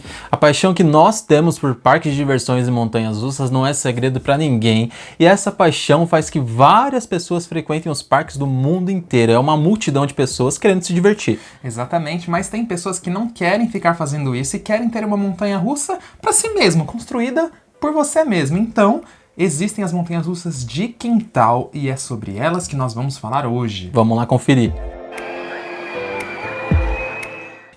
A paixão que nós temos por parques de diversões e montanhas russas não é segredo para ninguém, e essa paixão faz que várias pessoas frequentem os parques do mundo inteiro. É uma multidão de pessoas querendo se divertir. Exatamente, mas tem pessoas que não querem ficar fazendo isso e querem ter uma montanha russa para si mesmo, construída por você mesmo. Então, existem as montanhas russas de quintal e é sobre elas que nós vamos falar hoje. Vamos lá conferir.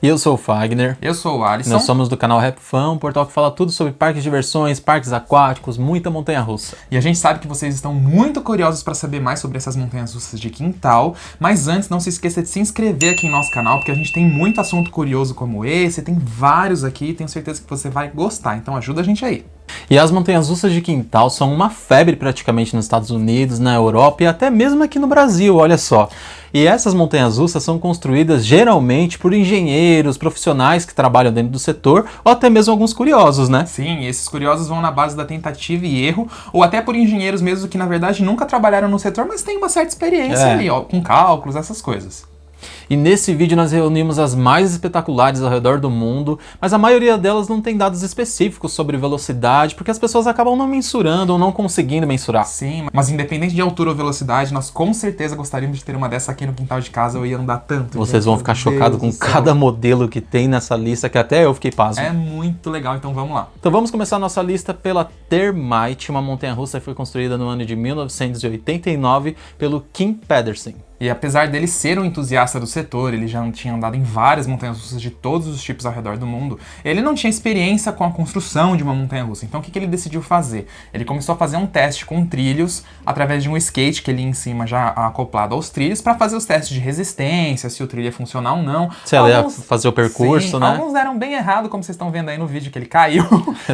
E eu sou o Fagner. Eu sou o Alisson. Nós somos do canal Rap Fan, um portal que fala tudo sobre parques de diversões, parques aquáticos, muita montanha-russa. E a gente sabe que vocês estão muito curiosos para saber mais sobre essas montanhas russas de quintal, mas antes não se esqueça de se inscrever aqui em nosso canal, porque a gente tem muito assunto curioso como esse, tem vários aqui e tenho certeza que você vai gostar, então ajuda a gente aí. E as montanhas russas de quintal são uma febre praticamente nos Estados Unidos, na Europa e até mesmo aqui no Brasil, olha só. E essas montanhas russas são construídas geralmente por engenheiros, profissionais que trabalham dentro do setor ou até mesmo alguns curiosos, né? Sim, esses curiosos vão na base da tentativa e erro, ou até por engenheiros mesmo que na verdade nunca trabalharam no setor, mas têm uma certa experiência ali, ó, com cálculos, essas coisas. E nesse vídeo nós reunimos as mais espetaculares ao redor do mundo, mas a maioria delas não tem dados específicos sobre velocidade, porque as pessoas acabam não mensurando ou não conseguindo mensurar. Sim, mas independente de altura ou velocidade, nós com certeza gostaríamos de ter uma dessa aqui no quintal de casa. Eu ia andar tanto. Vocês vão ficar chocados com cada modelo que tem nessa lista, que até eu fiquei pasmo. É muito legal, então vamos lá. Então vamos começar a nossa lista pela Thermite, uma montanha-russa que foi construída no ano de 1989 pelo Kim Pedersen. E apesar dele ser um entusiasta do setor, ele já tinha andado em várias montanhas-russas de todos os tipos ao redor do mundo, ele não tinha experiência com a construção de uma montanha-russa. Então o que ele decidiu fazer? Ele começou a fazer um teste com trilhos através de um skate que ele ia em cima já acoplado aos trilhos para fazer os testes de resistência, se o trilho ia funcionar ou não. Se ela ia fazer o percurso, né? Alguns deram bem errado, como vocês estão vendo aí no vídeo que ele caiu,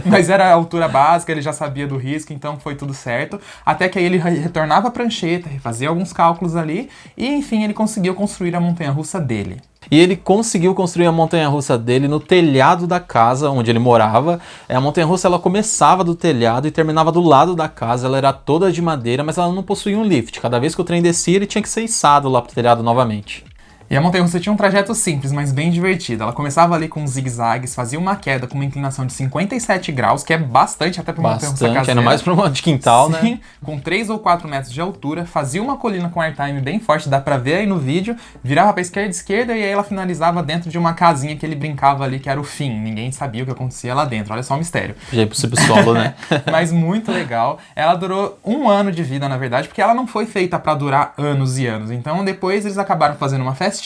mas era a altura básica, ele já sabia do risco, então foi tudo certo. Até que aí ele retornava a prancheta, refazia alguns cálculos ali, e enfim, ele conseguiu construir a montanha-russa dele. E ele conseguiu construir a montanha-russa dele no telhado da casa onde ele morava. A montanha-russa ela começava do telhado e terminava do lado da casa. Ela era toda de madeira, mas ela não possuía um lift. Cada vez que o trem descia, ele tinha que ser içado lá pro telhado novamente. E a montanha-russa tinha um trajeto simples, mas bem divertido. Ela começava ali com zigue-zagues, fazia uma queda com uma inclinação de 57 graus, que é bastante até para uma montanha-russa caseira. Ainda mais para uma de quintal, sim, né? Com 3 ou 4 metros de altura, fazia uma colina com airtime bem forte, dá pra ver aí no vídeo, virava pra esquerda e aí ela finalizava dentro de uma casinha que ele brincava ali, que era o fim. Ninguém sabia o que acontecia lá dentro, olha só o mistério. Já é possível solo, né? Mas muito legal. Ela durou 1 ano de vida, na verdade, porque ela não foi feita pra durar anos e anos. Então depois eles acabaram fazendo uma festinha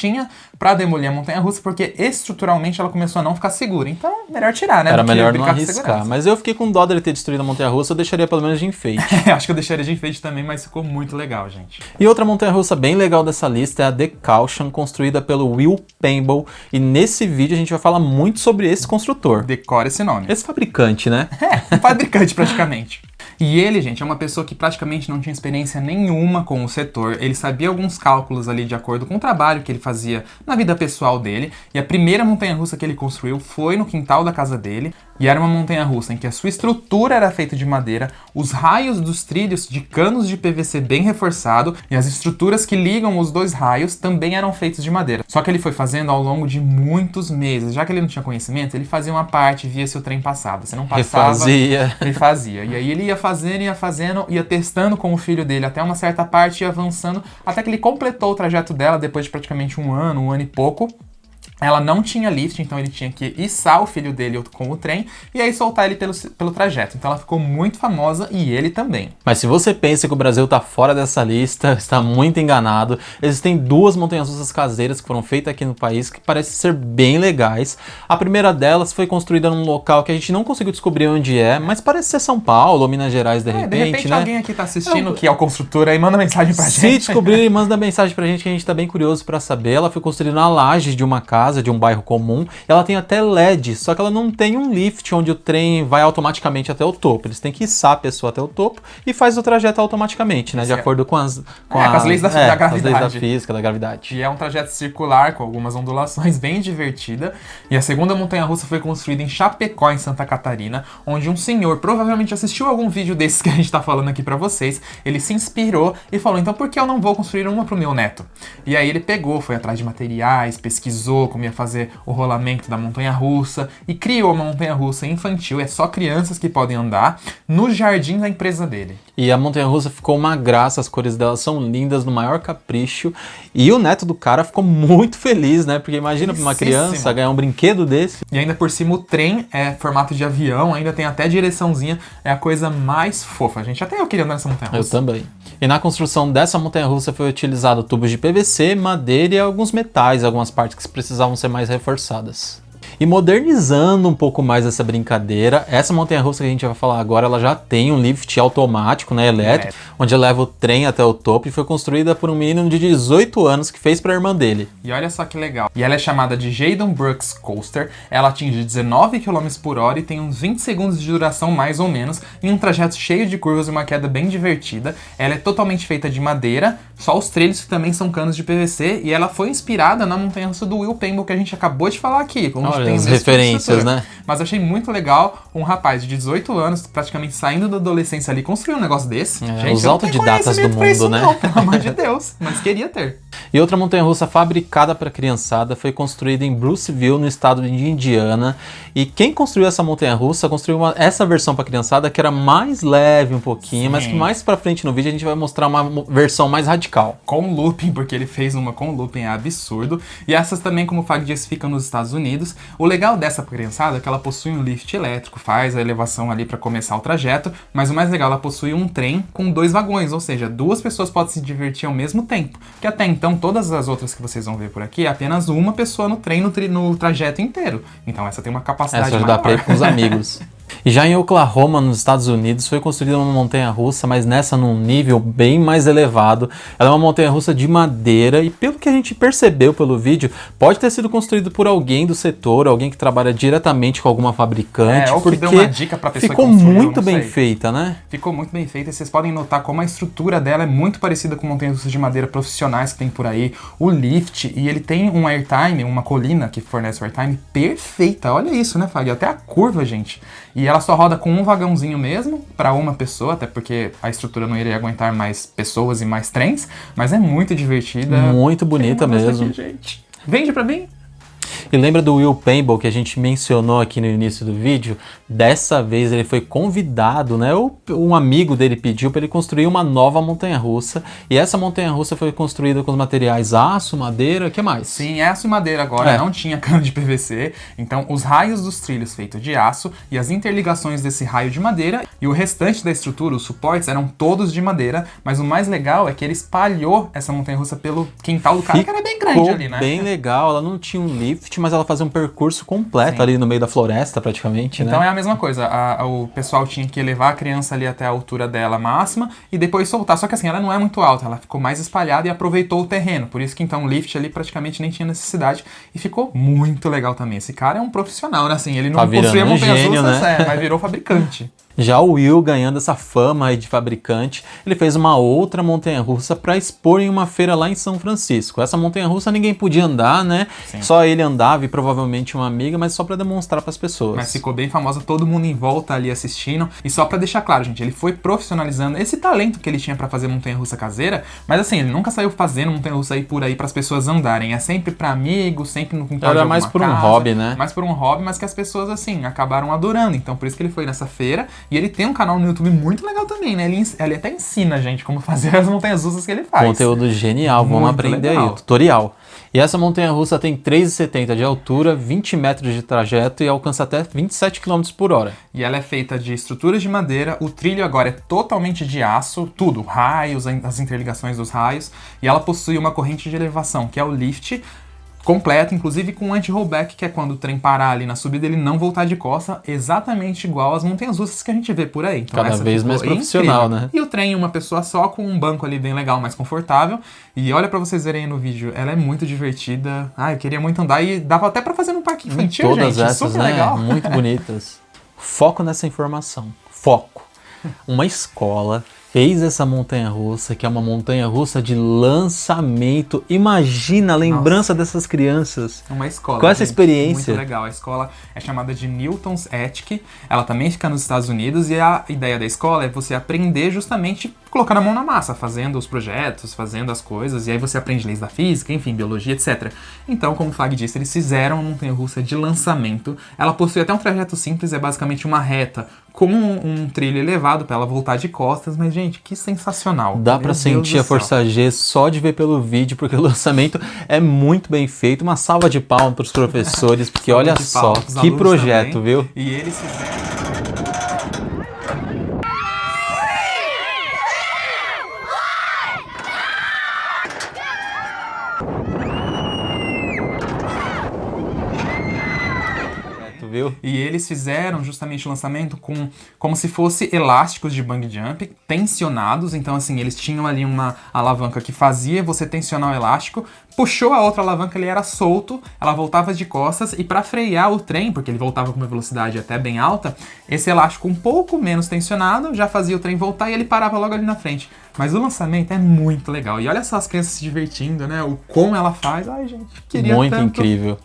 pra demolir a montanha-russa, porque estruturalmente ela começou a não ficar segura. Então, melhor tirar, né? Era melhor não arriscar. Mas eu fiquei com dó dele ter destruído a montanha-russa, eu deixaria pelo menos de enfeite. Acho que eu deixaria de enfeite também, mas ficou muito legal, gente. E outra montanha-russa bem legal dessa lista é a The Caution, construída pelo Will Pemble. E nesse vídeo a gente vai falar muito sobre esse construtor. Decora esse nome. Esse fabricante, né? É, fabricante praticamente. E ele, gente, é uma pessoa que praticamente não tinha experiência nenhuma com o setor. Ele sabia alguns cálculos ali de acordo com o trabalho que ele fazia na vida pessoal dele. E a primeira montanha-russa que ele construiu foi no quintal da casa dele. E era uma montanha-russa em que a sua estrutura era feita de madeira, os raios dos trilhos de canos de PVC bem reforçado e as estruturas que ligam os 2 raios também eram feitos de madeira. Só que ele foi fazendo ao longo de muitos meses. Já que ele não tinha conhecimento, ele fazia uma parte, via se o trem passava. Se não passava, refazia. Ele fazia. E aí ele ia fazendo, ia testando com o filho dele até uma certa parte, ia avançando, até que ele completou o trajeto dela depois de praticamente 1 ano e pouco. Ela não tinha lift, então ele tinha que içar o filho dele com o trem e aí soltar ele pelo trajeto. Então ela ficou muito famosa e ele também. Mas se você pensa que o Brasil está fora dessa lista, está muito enganado. Existem 2 montanhas-russas caseiras que foram feitas aqui no país que parecem ser bem legais. A primeira delas foi construída num local que a gente não conseguiu descobrir onde é, mas parece ser São Paulo ou Minas Gerais de repente, né? Alguém aqui tá assistindo que é o construtor aí, manda mensagem pra gente. Se descobrir, manda mensagem pra gente que a gente tá bem curioso pra saber. Ela foi construída na laje de uma casa, de um bairro comum. Ela tem até LED, só que ela não tem um lift onde o trem vai automaticamente até o topo. Eles têm que içar a pessoa até o topo e faz o trajeto automaticamente, né? De acordo com as leis da gravidade. As leis da física, da gravidade. E é um trajeto circular com algumas ondulações, bem divertida. E a segunda montanha-russa foi construída em Chapecó, em Santa Catarina, onde um senhor provavelmente assistiu algum vídeo desses que a gente tá falando aqui pra vocês. Ele se inspirou e falou, então por que eu não vou construir uma pro meu neto? E aí ele pegou, foi atrás de materiais, pesquisou como como ia fazer o rolamento da montanha-russa e criou uma montanha-russa infantil, é só crianças que podem andar, no jardim da empresa dele. E a montanha-russa ficou uma graça, as cores dela são lindas, no maior capricho. E o neto do cara ficou muito feliz, né? Porque imagina pra uma criança ganhar um brinquedo desse. E ainda por cima o trem é formato de avião, ainda tem até direçãozinha, é a coisa mais fofa, gente. Até eu queria andar nessa montanha-russa. Eu também. E na construção dessa montanha-russa foi utilizado tubos de PVC, madeira e alguns metais, algumas partes que precisavam ser mais reforçadas. E modernizando um pouco mais essa brincadeira, essa montanha-russa que a gente vai falar agora, ela já tem um lift automático, né, elétrico, onde leva o trem até o topo e foi construída por um menino de 18 anos que fez para a irmã dele. E olha só que legal. E ela é chamada de Jadon Brooks Coaster, ela atinge 19 km por hora e tem uns 20 segundos de duração mais ou menos, em um trajeto cheio de curvas e uma queda bem divertida. Ela é totalmente feita de madeira, só os trilhos que também são canos de PVC, e ela foi inspirada na montanha-russa do Will Pemble que a gente acabou de falar aqui. Olha, as referências, né? Mas eu achei muito legal um rapaz de 18 anos, praticamente saindo da adolescência ali, construir um negócio desse. Gente, os autodidatas do mundo, isso, né? Não, pelo amor de Deus, mas queria ter. E outra montanha-russa fabricada para criançada foi construída em Bruceville, no estado de Indiana. E quem construiu essa montanha-russa construiu essa versão para criançada que era mais leve um pouquinho, mas que mais pra frente no vídeo a gente vai mostrar uma versão mais radical. Com looping, porque ele fez uma com looping, é absurdo. E essas também, como o Fag disse, ficam nos Estados Unidos. O legal dessa criançada é que ela possui um lift elétrico, faz a elevação ali para começar o trajeto, mas o mais legal, ela possui um trem com 2 vagões, ou seja, 2 pessoas podem se divertir ao mesmo tempo. Que até então, todas as outras que vocês vão ver por aqui, é apenas uma pessoa no trem no trajeto inteiro. Então essa tem uma capacidade maior. Essa dá pra ir com os amigos. E já em Oklahoma, nos Estados Unidos, foi construída uma montanha-russa, mas nessa num nível bem mais elevado. Ela é uma montanha-russa de madeira e, pelo que a gente percebeu pelo vídeo, pode ter sido construído por alguém do setor, alguém que trabalha diretamente com alguma fabricante, ou que deu uma dica pra pessoa ficou que construiu, muito bem feita, né? Ficou muito bem feita e vocês podem notar como a estrutura dela é muito parecida com montanhas-russas de madeira profissionais que tem por aí. O lift, e ele tem um airtime, uma colina que fornece o airtime perfeita. Olha isso, né, Fag? Até a curva, gente. E ela só roda com um vagãozinho mesmo, para uma pessoa, até porque a estrutura não iria aguentar mais pessoas e mais trens, mas é muito divertida. Muito bonita mesmo. Aqui, gente. Vende pra mim? E lembra do Will Pemble que a gente mencionou aqui no início do vídeo? Dessa vez ele foi convidado, né? Um amigo dele pediu para ele construir uma nova montanha-russa. E essa montanha-russa foi construída com os materiais aço, madeira, o que mais? Sim, aço e madeira agora, não tinha cano de PVC. Então os raios dos trilhos feitos de aço e as interligações desse raio de madeira e o restante da estrutura, os suportes, eram todos de madeira. Mas o mais legal é que ele espalhou essa montanha-russa pelo quintal do cara, que era bem grande ali, né? Bem legal, ela não tinha um lift, mas ela fazia um percurso completo ali no meio da floresta, praticamente, então né? É a mesma coisa, o pessoal tinha que levar a criança ali até a altura dela máxima e depois soltar, só que assim, ela não é muito alta, ela ficou mais espalhada e aproveitou o terreno, por isso que então o lift ali praticamente nem tinha necessidade e ficou muito legal também. Esse cara é um profissional, né, assim, ele não construía montanhas-russas, né? Mas virou fabricante. Já o Will, ganhando essa fama aí de fabricante, ele fez uma outra montanha-russa para expor em uma feira lá em São Francisco. Essa montanha-russa ninguém podia andar, né? Sim. Só ele andava e provavelmente uma amiga, mas só para demonstrar para as pessoas. Mas ficou bem famosa, todo mundo em volta ali assistindo. E só para deixar claro, gente, ele foi profissionalizando esse talento que ele tinha para fazer montanha-russa caseira, mas assim, ele nunca saiu fazendo montanha-russa aí por aí para as pessoas andarem. É sempre para amigos, sempre no quintal de alguma mais por casa, um hobby, né? Mais por um hobby, mas que as pessoas, assim, acabaram adorando. Então, por isso que ele foi nessa feira. E ele tem um canal no YouTube muito legal também, né? Ele até ensina a gente como fazer as montanhas-russas que ele faz. Conteúdo genial, vamos aprender aí, tutorial. E essa montanha-russa tem 3,70 de altura, 20 metros de trajeto e alcança até 27 km por hora. E ela é feita de estruturas de madeira, o trilho agora é totalmente de aço, tudo, raios, as interligações dos raios, e ela possui uma corrente de elevação, que é o lift, completo, inclusive com anti-rollback, que é quando o trem parar ali na subida, ele não voltar de costa, exatamente igual às montanhas-russas que a gente vê por aí. Então, cada vez mais profissional, né? E o trem, uma pessoa só, com um banco ali bem legal, mais confortável. E olha pra vocês verem aí no vídeo, ela é muito divertida. Eu queria muito andar e dava até pra fazer num parque infantil, todas gente. Essas, super né? legal. Muito bonitas. Foco nessa informação. Foco. Uma escola fez essa montanha-russa, que é uma montanha-russa de lançamento. Imagina a lembrança dessas crianças. Uma escola. Com essa experiência. Muito legal. A escola é chamada de Newton's Attic. Ela também fica nos Estados Unidos e a ideia da escola é você aprender justamente colocando a mão na massa, fazendo os projetos, fazendo as coisas, e aí você aprende leis da física, enfim, biologia, etc. Então, como o Flag disse, eles fizeram uma montanha-russa de lançamento. Ela possui até um trajeto simples, é basicamente uma reta com um trilho elevado para ela voltar de costas, mas, gente, que sensacional. Dá pra sentir a força G só de ver pelo vídeo, porque o lançamento é muito bem feito. Uma salva de palmas pros professores, porque olha só, que projeto, também. viu? E eles fizeram... Viu? E eles fizeram justamente o lançamento como se fosse elásticos de bungee jump tensionados. Então, assim, eles tinham ali uma alavanca que fazia você tensionar o elástico, puxou a outra alavanca, ele era solto, ela voltava de costas, e para frear o trem, porque ele voltava com uma velocidade até bem alta, esse elástico um pouco menos tensionado já fazia o trem voltar e ele parava logo ali na frente. Mas o lançamento é muito legal. E olha só as crianças se divertindo, né? O como ela faz. Ai, gente, queria muito tanto. Incrível.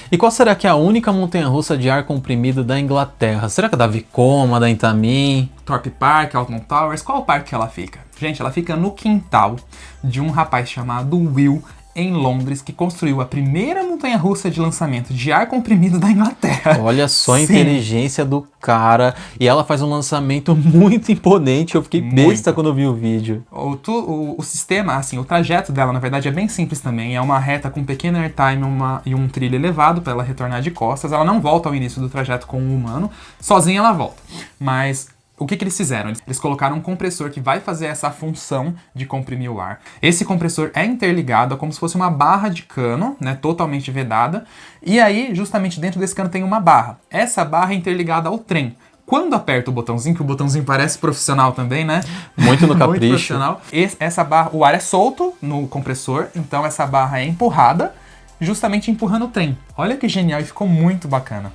E qual será que é a única montanha-russa de ar comprimido da Inglaterra? Será que é da Vekoma, da Intamin? Thorpe Park, Alton Towers, qual o parque que ela fica? Gente, ela fica no quintal de um rapaz chamado Will, em Londres, que construiu a primeira montanha-russa de lançamento de ar comprimido da Inglaterra. Olha só a Sim. inteligência do cara. E ela faz um lançamento muito imponente. Eu fiquei besta quando eu vi o vídeo. O sistema, assim, o trajeto dela, na verdade, é bem simples também. É uma reta com um pequeno airtime e um trilho elevado para ela retornar de costas. Ela não volta ao início do trajeto com o humano. Sozinha ela volta. Mas... o que eles fizeram? Eles colocaram um compressor que vai fazer essa função de comprimir o ar. Esse compressor é interligado, é como se fosse uma barra de cano, né, totalmente vedada. E aí, justamente dentro desse cano tem uma barra. Essa barra é interligada ao trem. Quando aperta o botãozinho, que o botãozinho parece profissional também, né? Muito no capricho. Muito profissional. Essa barra, o ar é solto no compressor, então essa barra é empurrada, justamente empurrando o trem. Olha que genial, e ficou muito bacana.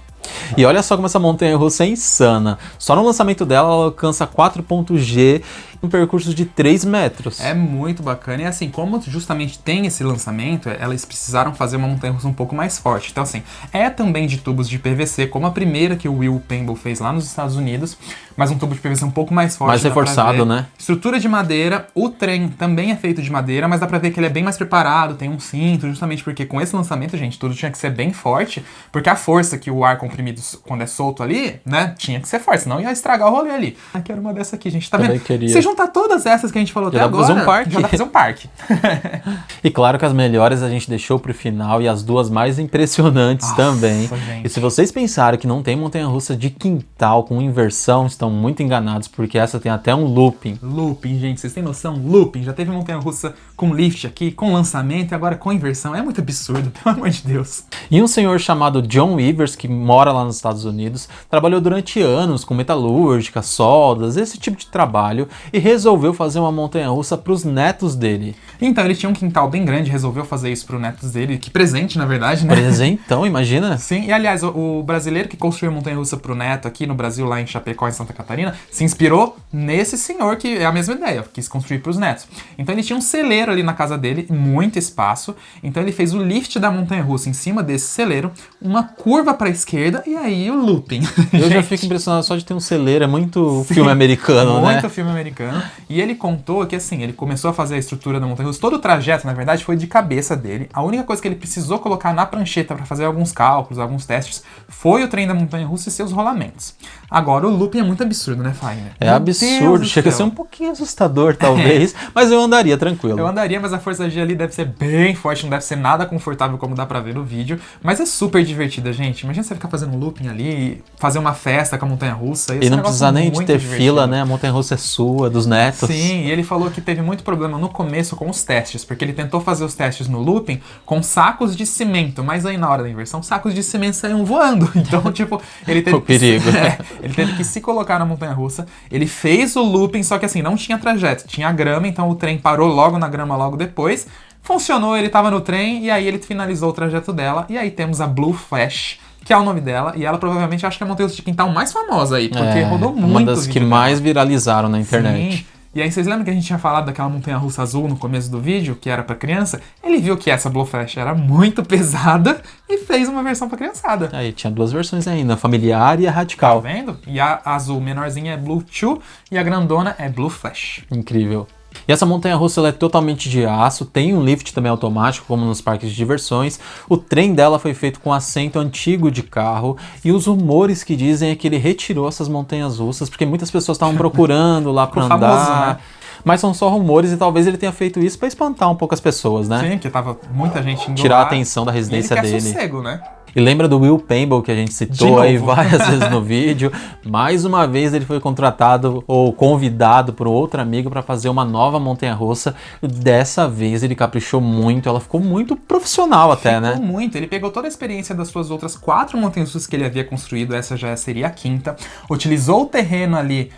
E olha só como essa montanha-russa é insana. Só no lançamento dela, ela alcança 4.G um percurso de 3 metros. É muito bacana. E assim, como justamente tem esse lançamento, elas precisaram fazer uma montanha-russa um pouco mais forte. Então assim, é também de tubos de PVC, como a primeira que o Will Pemble fez lá nos Estados Unidos, mas um tubo de PVC um pouco mais forte. Mais reforçado, né? Estrutura de madeira, o trem também é feito de madeira, mas dá pra ver que ele é bem mais preparado, tem um cinto, justamente porque com esse lançamento, gente, tudo tinha que ser bem forte, porque a força que o ar comprimido, quando é solto ali, né, tinha que ser forte, senão ia estragar o rolê ali. Ah, quero uma dessa aqui, gente, tá Também vendo? queria. Se juntar todas essas que a gente falou Já até dá pra agora, fazer um parque. já dá pra fazer um parque. E claro que as melhores a gente deixou pro final e as duas mais impressionantes também. gente. E se vocês pensarem que não tem montanha-russa de quintal com inversão, estão muito enganados, porque essa tem até um looping. Looping, gente, vocês têm noção? Looping, já teve montanha-russa com lift aqui, com lançamento e agora com inversão. É muito absurdo, pelo amor de Deus. E um senhor chamado John Weavers, que mora lá nos Estados Unidos, trabalhou durante anos com metalúrgica, soldas, esse tipo de trabalho, e resolveu fazer uma montanha-russa para os netos dele. Então, ele tinha um quintal bem grande, resolveu fazer isso pro netos dele. Que presente, na verdade, né? Presentão, imagina? Sim, e aliás, o brasileiro que construiu a montanha-russa pro neto aqui no Brasil, lá em Chapecó, em Santa Catarina, se inspirou nesse senhor que é a mesma ideia, quis construir pros netos. Então ele tinha um celeiro ali na casa dele, muito espaço, então ele fez o lift da montanha-russa em cima desse celeiro, uma curva pra esquerda e aí o looping. Eu já fico impressionado só de ter um celeiro, é muito filme americano, né? Muito filme americano. E ele contou que assim, ele começou a fazer a estrutura da montanha-russa, todo o trajeto, na verdade, foi de cabeça dele. A única coisa que ele precisou colocar na prancheta para fazer alguns cálculos, alguns testes, foi o trem da montanha-russa e seus rolamentos. Agora, o looping é muito absurdo, né, Fagner? É absurdo, chega a ser um pouquinho assustador, talvez, mas eu andaria tranquilo. Eu andaria, mas a força G ali deve ser bem forte, não deve ser nada confortável como dá pra ver no vídeo, mas é super divertida, gente. Imagina você ficar fazendo um looping ali, fazer uma festa com a montanha-russa. E não precisa nem de ter fila, né? A montanha-russa é sua, dos netos. Sim, e ele falou que teve muito problema no começo com os testes, porque ele tentou fazer os testes no looping com sacos de cimento, mas aí na hora da inversão, sacos de cimento saíam voando. Então, tipo, ele teve o perigo. ele teve que se colocar na montanha-russa. Ele fez o looping, só que assim, não tinha trajeto, tinha grama, então o trem parou logo na grama logo depois. Funcionou, ele tava no trem e aí ele finalizou o trajeto dela. E aí temos a Blue Flash, que é o nome dela, e ela provavelmente acho que é a montanha-russa de quintal mais famosa aí, porque rodou muito. Uma das que mais viralizaram na internet. Sim. E aí vocês lembram que a gente tinha falado daquela montanha-russa azul no começo do vídeo, que era pra criança? Ele viu que essa Blue Flash era muito pesada e fez uma versão pra criançada. Aí tinha 2 versões ainda, a familiar e a Tá radical. vendo? E a azul menorzinha é Blue 2 e a grandona é Blue Flash. Incrível. E essa montanha-russa ela é totalmente de aço, tem um lift também automático, como nos parques de diversões. O trem dela foi feito com assento antigo de carro e os rumores que dizem é que ele retirou essas montanhas-russas, porque muitas pessoas estavam procurando lá pra andar. Famoso, né? Mas são só rumores e talvez ele tenha feito isso pra espantar um pouco as pessoas, né? Sim, porque tava muita gente indo Tirar lá, a atenção da residência e ele quer dele. sossego, né? E lembra do Will Pemble que a gente De citou aí novo. várias vezes no vídeo? Mais uma vez ele foi contratado ou convidado por outro amigo para fazer uma nova montanha-russa. Dessa vez ele caprichou muito, ela ficou muito profissional até, né? Ficou muito. Ele pegou toda a experiência das suas outras 4 montanhas-russas que ele havia construído, essa já seria a 5ª. Utilizou o terreno ali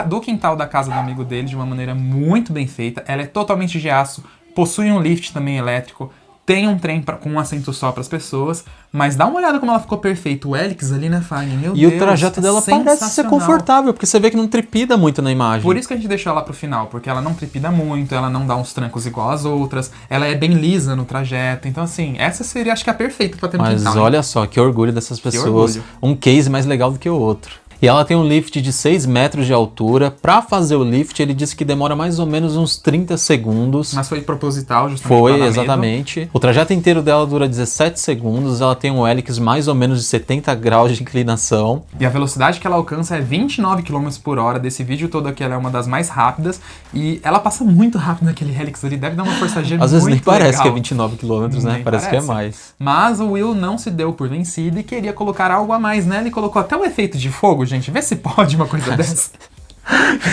do quintal da casa do amigo dele de uma maneira muito bem feita. Ela é totalmente de aço, possui um lift também elétrico, tem um trem com um assento só para as pessoas, mas dá uma olhada como ela ficou perfeita. O Helix ali, né, Fagner? Meu E Deus, o trajeto dela parece ser confortável, porque você vê que não trepida muito na imagem. Por isso que a gente deixou ela pro final, porque ela não trepida muito, ela não dá uns trancos igual as outras, ela é bem lisa no trajeto. Então, assim, essa seria, acho que a perfeita pra ter no Mas quintal. olha só, que orgulho dessas pessoas. orgulho. Um case mais legal do que o outro. E ela tem um lift de 6 metros de altura. Para fazer o lift, ele disse que demora mais ou menos uns 30 segundos. Mas foi proposital, justamente Foi, pra dar medo. exatamente. O trajeto inteiro dela dura 17 segundos. Ela tem um Helix mais ou menos de 70 graus de inclinação. E a velocidade que ela alcança é 29 km por hora. Desse vídeo todo aqui, ela é uma das mais rápidas. E ela passa muito rápido naquele Helix ali. Deve dar uma força G muito Às vezes nem parece legal. que é 29 km, né? Nem Parece que é mais. Mas o Will não se deu por vencido e queria colocar algo a mais, né? Ele colocou até um efeito de fogo, gente. Vê se pode uma coisa dessa.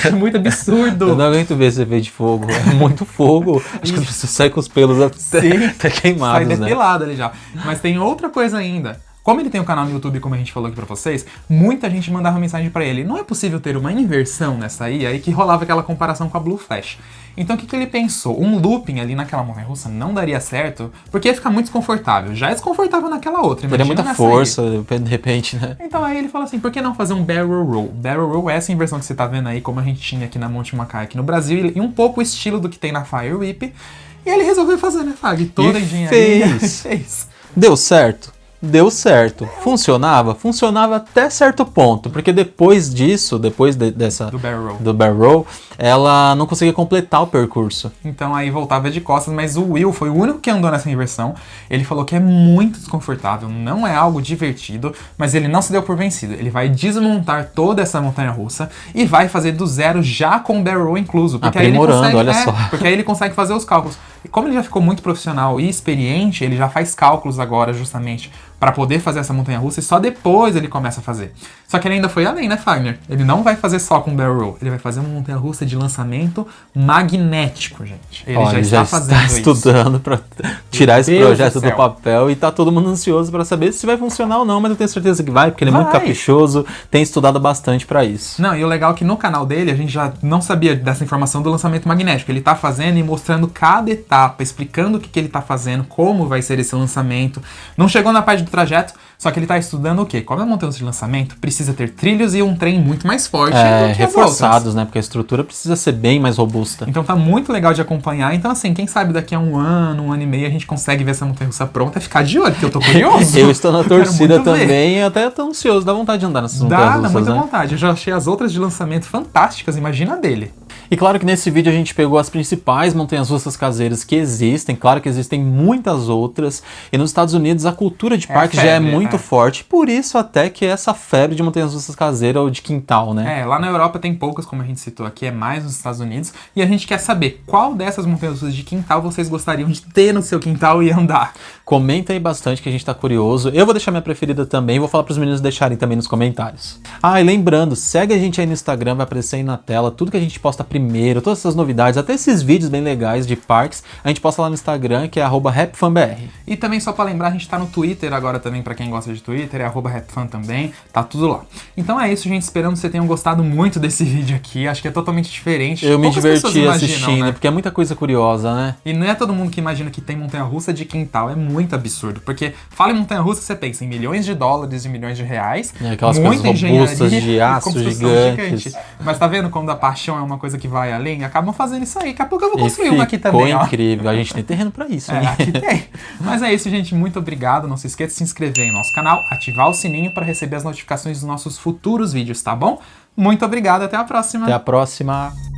É muito absurdo. Eu não aguento ver esse efeito de fogo. É muito fogo. Acho que as pessoas saem com os pelos até queimados, Sai né? depilado ali já. Mas tem outra coisa ainda. Como ele tem um canal no YouTube, como a gente falou aqui pra vocês, muita gente mandava mensagem pra ele. Não é possível ter uma inversão nessa aí que rolava aquela comparação com a Blue Flash. Então o que ele pensou? Um looping ali naquela montanha-russa não daria certo, porque ia ficar muito desconfortável. Já é desconfortável naquela outra. Teria muita nessa força, aí. de repente, né? Então aí ele falou assim, por que não fazer um barrel roll? Barrel roll é essa inversão que você tá vendo aí, como a gente tinha aqui na Monte Mackay aqui no Brasil, e um pouco o estilo do que tem na Fire Whip. E ele resolveu fazer, né, Fag? Toda a engenharia fez. Deu certo? Deu certo. Funcionava? Funcionava até certo ponto, porque depois disso, depois dessa do barrel roll, ela não conseguia completar o percurso. Então aí voltava de costas, mas o Will foi o único que andou nessa inversão. Ele falou que é muito desconfortável, não é algo divertido, mas ele não se deu por vencido. Ele vai desmontar toda essa montanha-russa e vai fazer do zero já com o barrel roll incluso. Porque aprimorando, aí ele olha só. Porque aí ele consegue fazer os cálculos. E como ele já ficou muito profissional e experiente, ele já faz cálculos agora justamente para poder fazer essa montanha-russa e só depois ele começa a fazer. Só que ele ainda foi além, né, Fagner? Ele não vai fazer só com barrel roll, ele vai fazer uma montanha-russa de lançamento magnético, gente. Ele já está fazendo isso. Estudando para tirar esse Deus projeto do céu. do papel e tá todo mundo ansioso para saber se vai funcionar ou não, mas eu tenho certeza que vai, porque ele é muito caprichoso, tem estudado bastante para isso. Não, e o legal é que no canal dele a gente já não sabia dessa informação do lançamento magnético. Ele tá fazendo e mostrando cada etapa, explicando o que ele tá fazendo, como vai ser esse lançamento. Não chegou na parte do trajeto, só que ele tá estudando o quê? Como é montanha de lançamento, precisa ter trilhos e um trem muito mais forte do que as outras. Reforçados, né? Porque a estrutura precisa ser bem mais robusta. Então tá muito legal de acompanhar. Então assim, quem sabe daqui a um ano e meio a gente consegue ver essa montanha-russa pronta e ficar de olho, porque eu tô curioso. Eu estou na torcida muito ver. também e até tô ansioso, dá vontade de andar nessas Dá montanhas-russas, muita né? vontade. Eu já achei as outras de lançamento fantásticas, imagina a dele. E claro que nesse vídeo a gente pegou as principais montanhas-russas caseiras que existem. Claro que existem muitas outras. E nos Estados Unidos a cultura de parque já é muito forte. Por isso até que é essa febre de montanhas-russas caseiras ou de quintal, né? Lá na Europa tem poucas, como a gente citou aqui, é mais nos Estados Unidos. E a gente quer saber qual dessas montanhas-russas de quintal vocês gostariam de ter no seu quintal e andar. Comenta aí bastante que a gente tá curioso. Eu vou deixar minha preferida também. Vou falar pros meninos deixarem também nos comentários. Ah, e lembrando, segue a gente aí no Instagram, vai aparecer aí na tela tudo que a gente posta primeiro, todas essas novidades, até esses vídeos bem legais de parques, a gente posta lá no Instagram, que é @rapfanbr. E também só pra lembrar, a gente tá no Twitter agora também, pra quem gosta de Twitter, é @rapfan também, tá tudo lá. Então é isso, gente, esperando que vocês tenham gostado muito desse vídeo aqui, acho que é totalmente diferente. Eu me Poucas pessoas diverti imaginam, assistindo, né? porque é muita coisa curiosa, né? E não é todo mundo que imagina que tem montanha-russa de quintal, é muito absurdo, porque fala em montanha-russa, você pensa em milhões de dólares e milhões de reais, E aquelas muita coisas robustas engenharia de e aço construção gigantes. gigante. Mas tá vendo como a paixão é uma coisa que vai além acabam fazendo isso aí. Daqui a pouco eu vou E construir uma aqui ficou também, ó. incrível. A gente tem terreno pra isso, hein? Aqui tem. Mas é isso, gente. Muito obrigado. Não se esqueça de se inscrever em nosso canal, ativar o sininho para receber as notificações dos nossos futuros vídeos, tá bom? Muito obrigado. Até a próxima. Até a próxima.